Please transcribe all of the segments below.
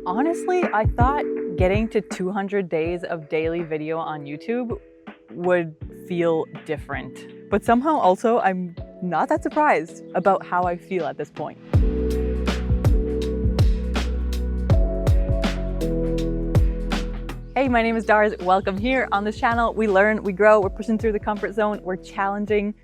Honestly, I thought getting to 200 days of daily video on YouTube would feel different. But somehow also I'm not that surprised about how I feel at this point. Hey, my name is Darz. Welcome here on this channel. We learn, we grow, we're pushing through the comfort zone, we're challenging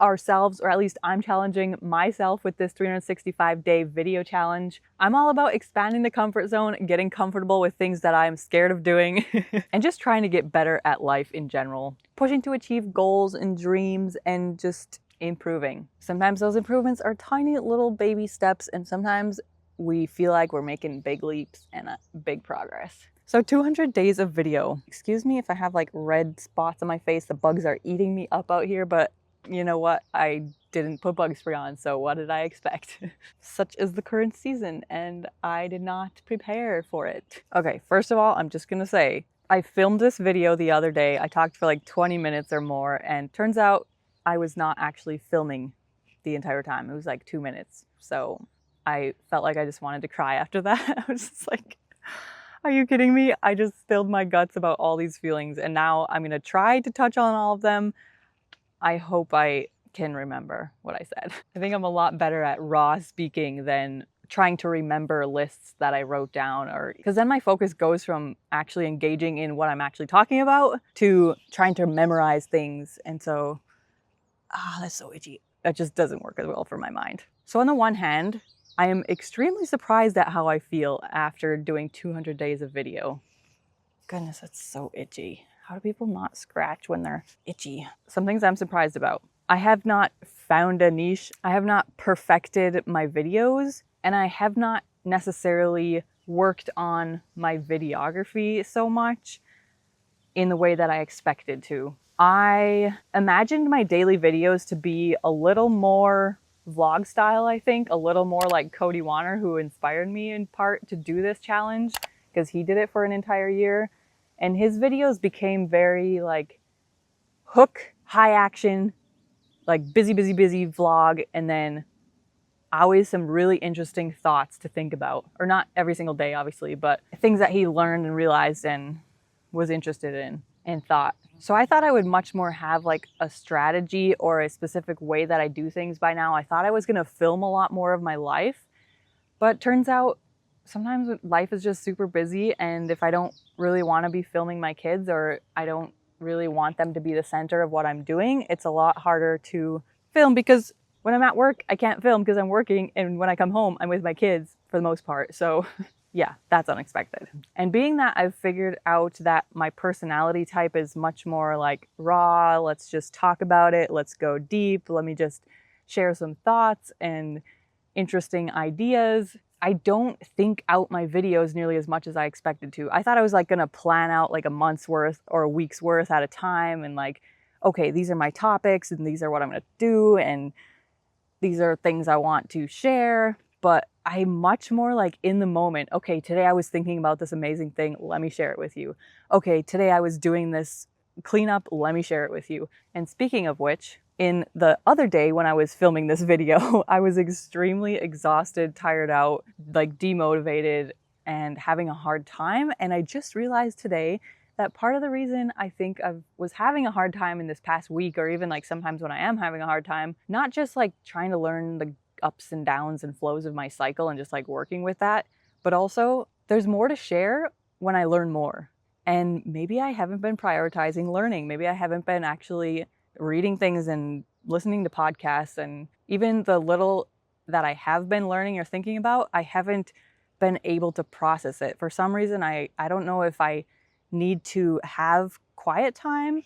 ourselves, or at least I'm challenging myself with this 365-day video challenge. I'm all about expanding the comfort zone, getting comfortable with things that I'm scared of doing, and just trying to get better at life in general. Pushing to achieve goals and dreams and just improving. Sometimes those improvements are tiny little baby steps, and sometimes we feel like we're making big leaps and big progress. So 200 days of video. Excuse me if I have like red spots on my face. The bugs are eating me up out here, but you know what? I didn't put bug spray on, so what did I expect? Such is the current season, and I did not prepare for it. Okay, first of all, I'm just gonna say, I filmed this video the other day. I talked for like 20 minutes or more, and turns out I was not actually filming the entire time. It was like 2 minutes. So I felt like I just wanted to cry after that. I was just like, are you kidding me? I just spilled my guts about all these feelings, and now I'm gonna try to touch on all of them. I hope I can remember what I said. I think I'm a lot better at raw speaking than trying to remember lists that I wrote down, or because then my focus goes from actually engaging in what I'm actually talking about to trying to memorize things. And so, that's so itchy. That just doesn't work as well for my mind. So on the one hand, I am extremely surprised at how I feel after doing 200 days of video. Goodness, that's so itchy. How do people not scratch when they're itchy? Some things I'm surprised about. I have not found a niche. I have not perfected my videos, and I have not necessarily worked on my videography so much in the way that I expected to. I imagined my daily videos to be a little more vlog style, I think, a little more like Cody Wanner, who inspired me in part to do this challenge because he did it for an entire year. And his videos became very like hook, high action, like busy vlog, and then always some really interesting thoughts to think about. Or not every single day, obviously, but things that he learned and realized and was interested in and thought. So I thought I would much more have like a strategy or a specific way that I do things by now. I thought I was gonna film a lot more of my life, but turns out sometimes life is just super busy, and if I don't really want to be filming my kids, or I don't really want them to be the center of what I'm doing, it's a lot harder to film because when I'm at work, I can't film because I'm working, and when I come home, I'm with my kids for the most part. So yeah, that's unexpected. And being that I've figured out that my personality type is much more like raw, let's just talk about it, let's go deep, let me just share some thoughts and interesting ideas. I don't think out my videos nearly as much as I expected to. I thought I was like gonna plan out like a month's worth or a week's worth at a time and like, okay, these are my topics and these are what I'm gonna do and these are things I want to share. But I'm much more like in the moment. Okay, today I was thinking about this amazing thing. Let me share it with you. Okay, today I was doing this cleanup. Let me share it with you. And speaking of which, in the other day when I was filming this video, I was extremely exhausted, tired out, like demotivated and having a hard time. And I just realized today that part of the reason I think I was having a hard time in this past week, or even like sometimes when I am having a hard time, not just like trying to learn the ups and downs and flows of my cycle and just like working with that, but also there's more to share when I learn more. And maybe I haven't been prioritizing learning. Maybe I haven't been actually reading things and listening to podcasts, and even the little that I have been learning or thinking about, I haven't been able to process it. For some reason, I don't know if I need to have quiet time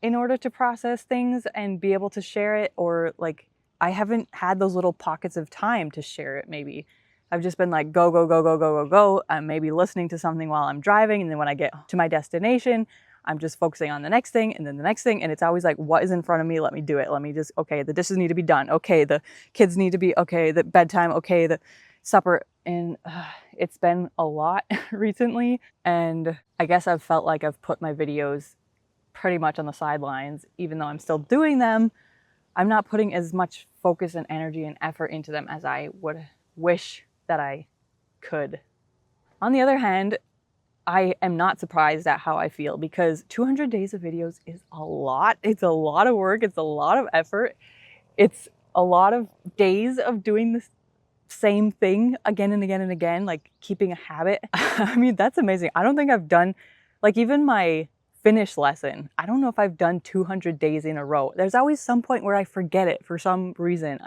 in order to process things and be able to share it, or like I haven't had those little pockets of time to share it maybe. I've just been like go. I'm maybe listening to something while I'm driving, and then when I get to my destination, I'm just focusing on the next thing and then the next thing. And it's always like, what is in front of me? Let me do it. Let me just, okay, the dishes need to be done. Okay, the kids need to be, okay, the bedtime, okay, the supper. And it's been a lot recently. And I guess I've felt like I've put my videos pretty much on the sidelines, even though I'm still doing them. I'm not putting as much focus and energy and effort into them as I would wish that I could. On the other hand, I am not surprised at how I feel because 200 days of videos is a lot. It's a lot of work. It's a lot of effort. It's a lot of days of doing the same thing again and again and again, like keeping a habit. I mean, that's amazing. I don't think I've done, like even my Finnish lesson, I don't know if I've done 200 days in a row. There's always some point where I forget it for some reason.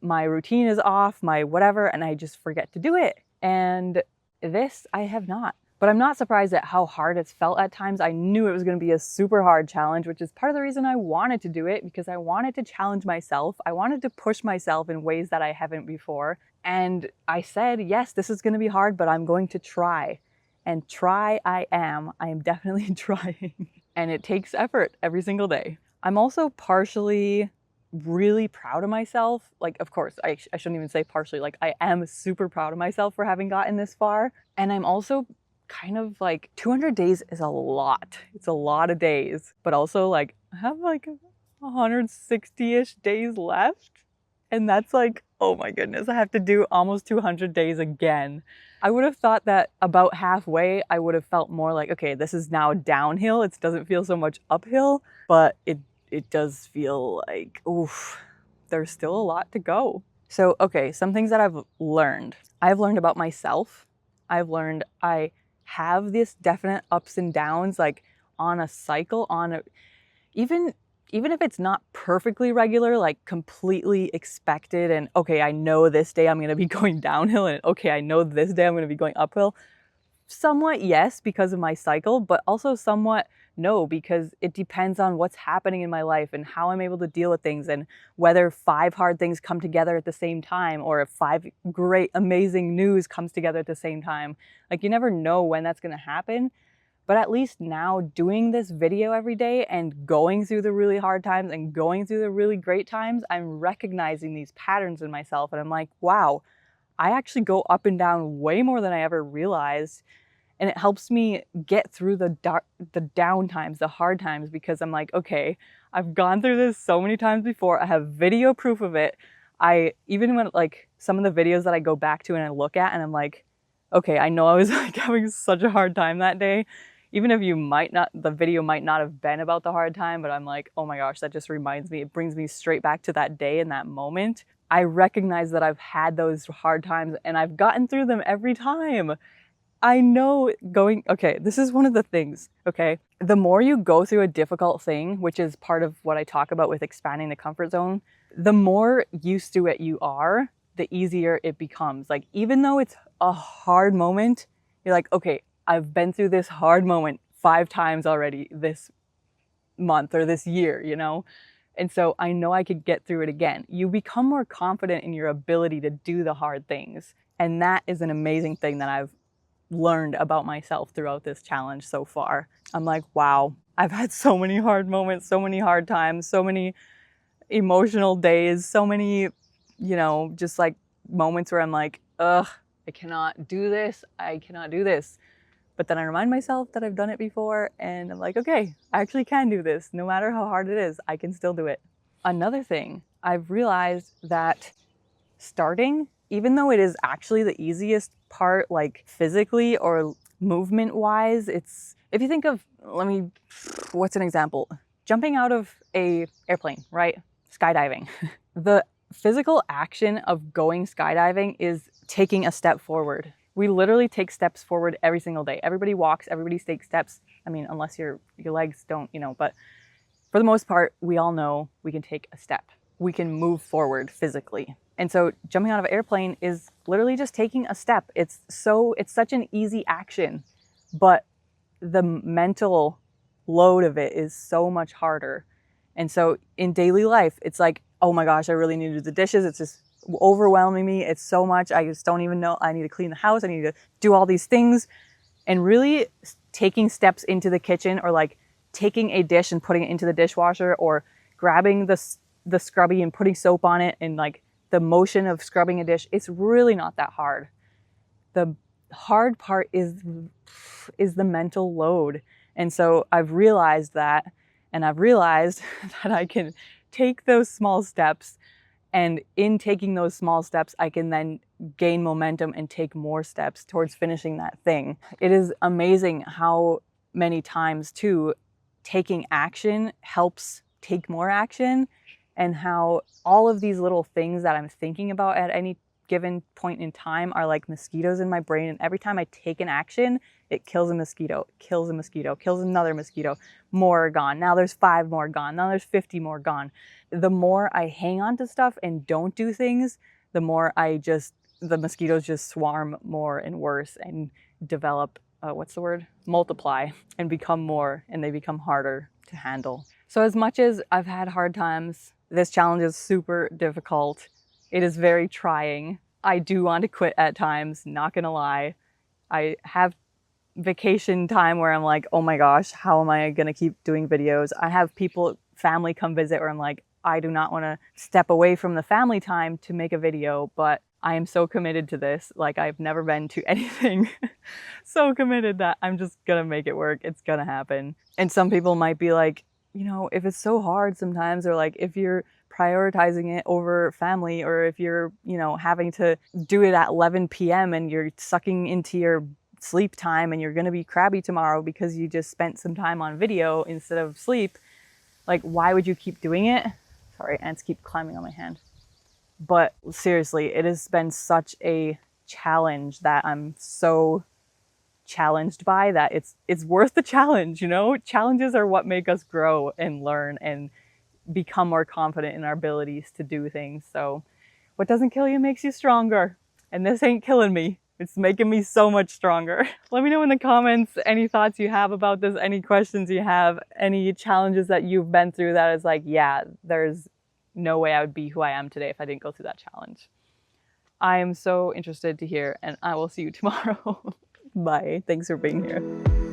My routine is off, my whatever, and I just forget to do it. And this, I have not. But I'm not surprised at how hard it's felt at times. I knew it was going to be a super hard challenge, which is part of the reason I wanted to do it, because I wanted to challenge myself. I wanted to push myself in ways that I haven't before. And I said, yes, this is going to be hard, but I'm going to try. And try I am. I am definitely trying. And it takes effort every single day. I'm also partially really proud of myself. Like, of course, I shouldn't even say partially. Like, I am super proud of myself for having gotten this far. And I'm also kind of like 200 days is a lot. It's a lot of days. But also, like, I have like 160-ish days left. And that's like, oh my goodness, I have to do almost 200 days again. I would have thought that about halfway, I would have felt more like, okay, this is now downhill. It doesn't feel so much uphill, but it does feel like, oof, there's still a lot to go. So, okay, some things that I've learned. I've learned about myself. I've learned I have this definite ups and downs, like on a cycle, even if it's not perfectly regular, like completely expected and okay, I know this day I'm going to be going downhill and okay, I know this day I'm going to be going uphill. Somewhat yes, because of my cycle, but also somewhat no, because it depends on what's happening in my life and how I'm able to deal with things and whether 5 hard things come together at the same time or if 5 great, amazing news comes together at the same time. Like you never know when that's going to happen. But at least now doing this video every day and going through the really hard times and going through the really great times, I'm recognizing these patterns in myself. And I'm like, wow, I actually go up and down way more than I ever realized. And it helps me get through the down times, the hard times, because I'm like, okay, I've gone through this so many times before. I have video proof of it. Even when like some of the videos that I go back to and I look at and I'm like, okay, I know I was like having such a hard time that day. Even if the video might not have been about the hard time, but I'm like, oh my gosh, that just reminds me, it brings me straight back to that day and that moment. I recognize that I've had those hard times and I've gotten through them every time. I know okay, this is one of the things, okay? The more you go through a difficult thing, which is part of what I talk about with expanding the comfort zone, the more used to it you are, the easier it becomes. Like, even though it's a hard moment, you're like, okay, I've been through this hard moment 5 times already this month or this year, you know? And so I know I could get through it again. You become more confident in your ability to do the hard things. And that is an amazing thing that I've learned about myself throughout this challenge so far. I'm like, wow, I've had so many hard moments, so many hard times, so many emotional days, so many, you know, just like moments where I'm like, ugh, I cannot do this. I cannot do this. But then I remind myself that I've done it before and I'm like, okay, I actually can do this. No matter how hard it is, I can still do it. Another thing, I've realized that starting, even though it is actually the easiest part, like physically or movement wise, if you think of, what's an example? Jumping out of a airplane, right? Skydiving. The physical action of going skydiving is taking a step forward. We literally take steps forward every single day. Everybody walks, everybody takes steps. I mean, unless your legs don't, you know, but for the most part, we all know we can take a step. We can move forward physically. And so jumping out of an airplane is literally just taking a step. It's such an easy action, but the mental load of it is so much harder. And so in daily life, it's like, oh my gosh, I really need to do the dishes. It's just overwhelming me. It's so much. I just don't even know. I need to clean the house. I need to do all these things. And really taking steps into the kitchen, or like taking a dish and putting it into the dishwasher, or grabbing the scrubby and putting soap on it, and like the motion of scrubbing a dish, it's really not that hard. The hard part is the mental load. And so I've realized that, and I've realized that I can take those small steps, and in taking those small steps, I can then gain momentum and take more steps towards finishing that thing. It is amazing how many times too, taking action helps take more action, and how all of these little things that I'm thinking about at any given point in time are like mosquitoes in my brain. And every time I take an action, it kills a mosquito, kills another mosquito, more are gone. Now there's 5 more gone. Now there's 50 more gone. The more I hang on to stuff and don't do things, the more the mosquitoes just swarm more and worse and develop, multiply and become more, and they become harder to handle. So as much as I've had hard times, this challenge is super difficult. It is very trying. I do want to quit at times, not gonna lie. I have vacation time where I'm like, oh my gosh, how am I gonna keep doing videos? I have family come visit where I'm like, I do not want to step away from the family time to make a video, but I am so committed to this. Like, I've never been to anything so committed that I'm just gonna make it work. It's gonna happen. And some people might be like, you know, if it's so hard sometimes, or like if you're prioritizing it over family, or if you're, you know, having to do it at 11 p.m. and you're sucking into your sleep time and you're gonna be crabby tomorrow because you just spent some time on video instead of sleep, like, why would you keep doing it? Sorry, ants keep climbing on my hand. But seriously, it has been such a challenge that I'm so challenged by that it's worth the challenge, you know? Challenges are what make us grow and learn and become more confident in our abilities to do things. So what doesn't kill you makes you stronger. And this ain't killing me. It's making me so much stronger. Let me know in the comments any thoughts you have about this, any questions you have, any challenges that you've been through that is like, yeah, there's no way I would be who I am today if I didn't go through that challenge. I am so interested to hear, and I will see you tomorrow. Bye. Thanks for being here.